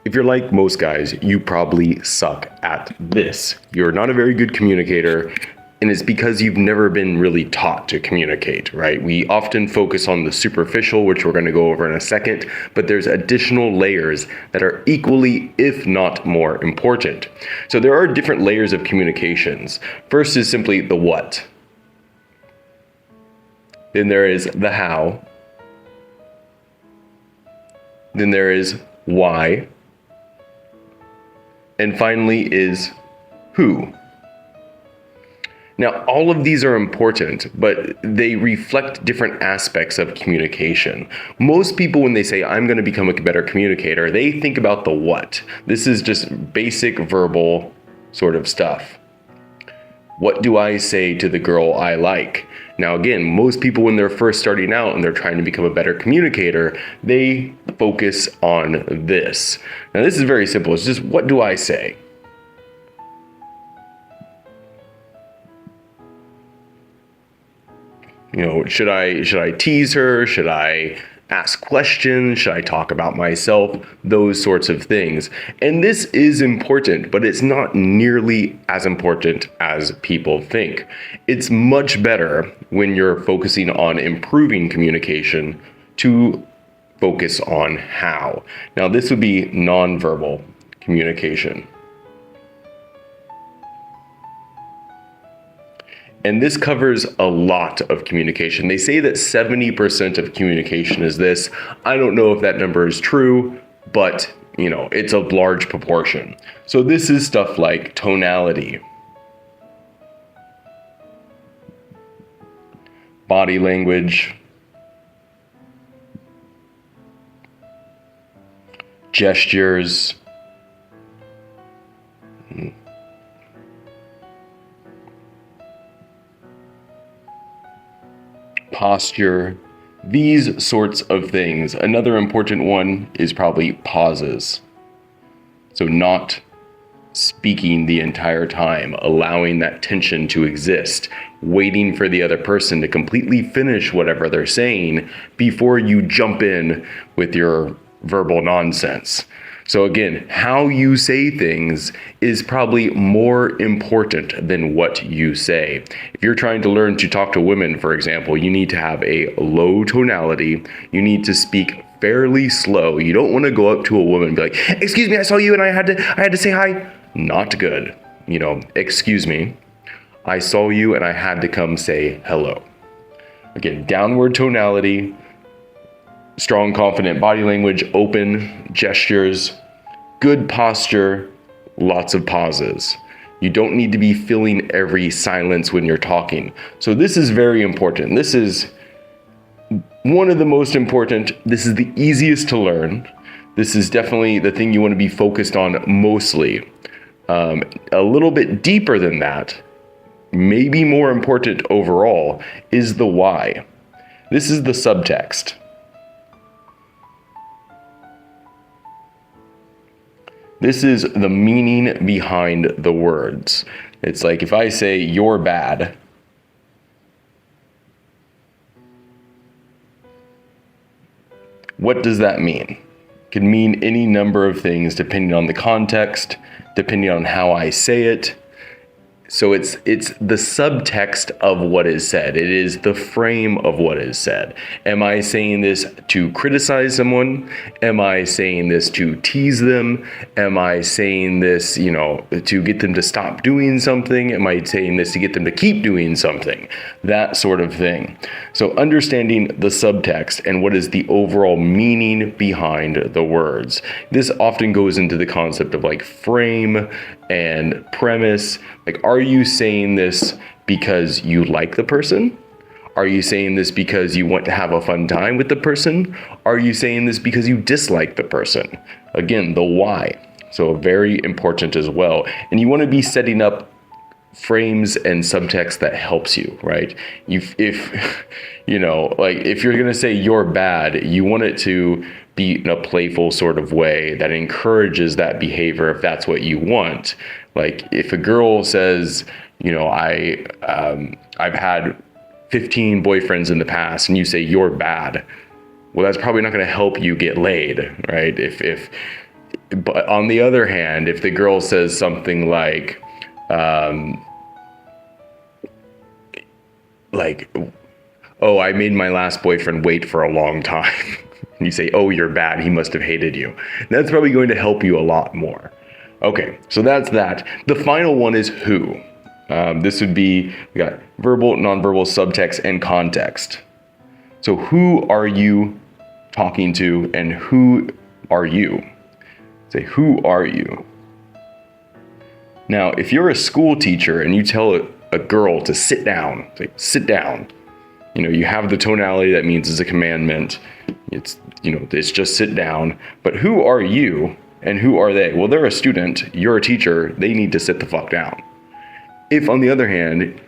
If you're like most guys, you probably suck at this. You're not a very good communicator, and it's because you've never been really taught to communicate, right? We often focus on the superficial, which we're going to go over in a second, but there's additional layers that are equally, if not more important. So there are different layers of communications. First is simply the what. Then there is the how. Then there is why. And finally is who. Now, all of these are important, but they reflect different aspects of communication. Most people, when they say, I'm going to become a better communicator, they think about the what. This is just basic verbal sort of stuff. What do I say to the girl I like? Now, again, most people, when they're first starting out and they're trying to become a better communicator, they focus on this. Now, this is very simple. It's just, what do I say? You know, should I tease her? Should I ask questions? Should I talk about myself? Those sorts of things. And this is important, but it's not nearly as important as people think. It's much better when you're focusing on improving communication to focus on how. Now, this would be nonverbal communication. And this covers a lot of communication. They say that 70% of communication is this. I don't know if that number is true, but you know, it's a large proportion. So this is stuff like tonality, body language, gestures, posture, these sorts of things. Another important one is probably pauses. So not speaking the entire time, allowing that tension to exist, waiting for the other person to completely finish whatever they're saying before you jump in with your verbal nonsense. So again, how you say things is probably more important than what you say. If you're trying to learn to talk to women, for example, you need to have a low tonality. You need to speak fairly slow. You don't want to go up to a woman and be like, "Excuse me, I saw you and I had to say hi." Not good. You know, "Excuse me, I saw you and I had to come say hello." Again, downward tonality, strong, confident body language, open gestures, good posture, lots of pauses. You don't need to be filling every silence when you're talking. So this is very important. This is one of the most important. This is the easiest to learn. This is definitely the thing you want to be focused on mostly. A little bit deeper than that, maybe more important overall, is the why. This is the subtext. This is the meaning behind the words. It's like if I say, "You're bad," what does that mean? It can mean any number of things depending on the context, depending on how I say it. So it's the subtext of what is said. It is the frame of what is said. Am I saying this to criticize someone? Am I saying this to tease them? Am I saying this, you know, to get them to stop doing something? Am I saying this to get them to keep doing something? That sort of thing. So understanding the subtext and what is the overall meaning behind the words. This often goes into the concept of like frame and premise. Like, are you saying this because you like the person? Are you saying this because you want to have a fun time with the person? Are you saying this because you dislike the person? Again, the why. So very important as well. And you want to be setting up frames and subtext that helps you, right? If you know, like if you're going to say "you're bad," you want it to be in a playful sort of way that encourages that behavior if that's what you want. Like if a girl says, you know, I've had 15 boyfriends in the past, and you say "you're bad," well, that's probably not going to help you get laid, right? If But on the other hand, if the girl says something like, oh, I made my last boyfriend wait for a long time. And you say, oh, you're bad. He must have hated you. That's probably going to help you a lot more. Okay, so that's that. The final one is who. This would be, we got verbal, nonverbal, subtext, and context. So who are you talking to and who are you? Say, who are you? Now, if you're a school teacher and you tell a girl to sit down, say, sit down. You know, you have the tonality that means it's a commandment. It's, you know, it's just sit down. But who are you and who are they? Well, they're a student, you're a teacher, they need to sit the fuck down. If, on the other hand,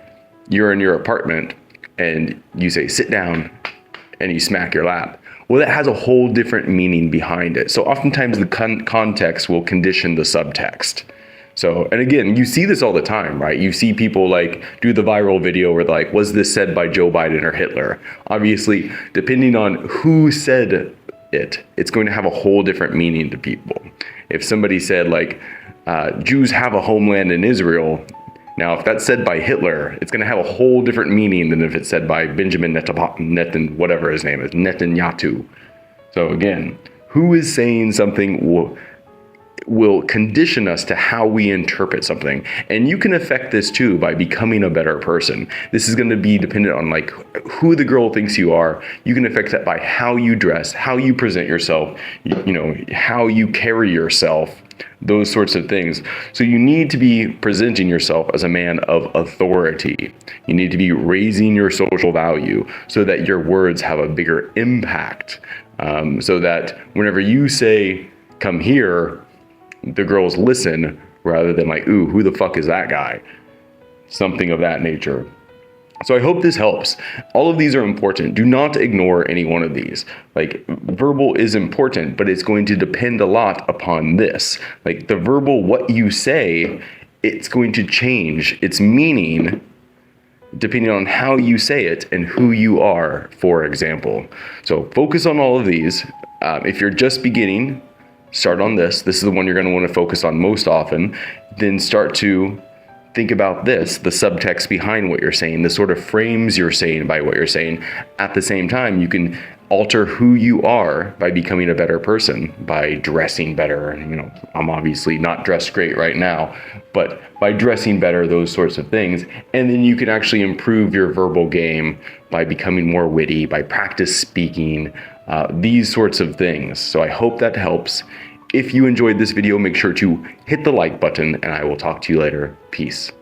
you're in your apartment and you say, sit down, and you smack your lap, well, that has a whole different meaning behind it. So oftentimes the context will condition the subtext. So, and again, you see this all the time, right? You see people like do the viral video where like, was this said by Joe Biden or Hitler? Obviously, depending on who said it, it's going to have a whole different meaning to people. If somebody said like, Jews have a homeland in Israel, now if that's said by Hitler, it's going to have a whole different meaning than if it's said by Benjamin whatever his name is, Netanyahu. So again, who is saying something will condition us to how we interpret something. And you can affect this too by becoming a better person. This is going to be dependent on like who the girl thinks you are. You can affect that by how you dress, how you present yourself, you know, how you carry yourself, those sorts of things. So you need to be presenting yourself as a man of authority. You need to be raising your social value so that your words have a bigger impact. So that whenever you say, come here, the girls listen rather than like, ooh, who the fuck is that guy? Something of that nature. So I hope this helps. All of these are important. Do not ignore any one of these. Like verbal is important, but it's going to depend a lot upon this. Like the verbal, what you say, it's going to change its meaning depending on how you say it and who you are, for example. So focus on all of these. If you're just beginning, start on this. This is the one you're going to want to focus on most often. Then start to think about this, the subtext behind what you're saying, the sort of frames you're saying by what you're saying. At the same time, you can alter who you are by becoming a better person, by dressing better. You know, I'm obviously not dressed great right now, but by dressing better, those sorts of things. And then you can actually improve your verbal game by becoming more witty, by practice speaking, these sorts of things. So I hope that helps. If you enjoyed this video, make sure to hit the like button, and I will talk to you later. Peace.